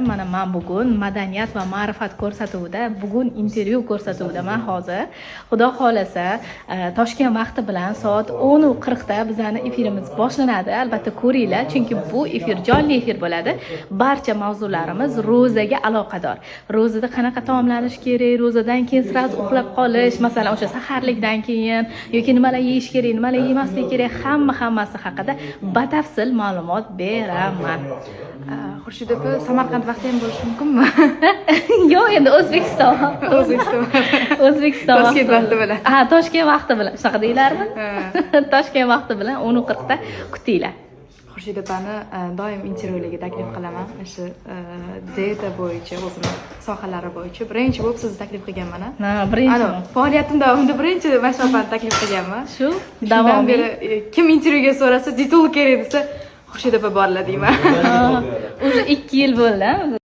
Mana men bugun madaniyat va ma'rifat ko'rsatuvida, bugun intervyu ko'rsatuvidaman hozir. Xudo xolasa, Toshkent vaqti bilan soat 10:40 da bizning efirimiz boshlanadi. Albatta ko'ringlar, chunki bu efir jonli efir bo'ladi. Barcha mavzularimiz ro'zaga aloqador. Ro'zada qanaqa taomlanish kerak, ro'zadan keyin sirasi uxlab qolish, masalan, o'sha saharlikdan keyin yoki nimalar yeyish kerak, nimalar yemaslik kerak, hammasi haqida batafsil ma'lumot beraman. Xurshid opa, Samarqand vaqti ham bo'lishi mumkinmi? Yo'q, endi O'zbekiston. O'zbekiston Toshkent vaqti bilan. Ha, Toshkent vaqti bilan. Shunaqa deylarmi? Toshkent vaqti bilan 10:40 da kutinglar. Xurshid opani doim intervyularga taklif qilaman. O'sha dieta bo'yicha, o'zimning sohalari bo'yicha birinchi bo'lib sizni taklif qilganman. Ha, birinchi. Faoliyatim davomida birinchi mana shu opani taklif qilganman. Shu davomiy. Kim intervyuga so'rasa, dietolog kerak desa, Xurshid opa borlar deyman. Уже 2 yil bo'ldi.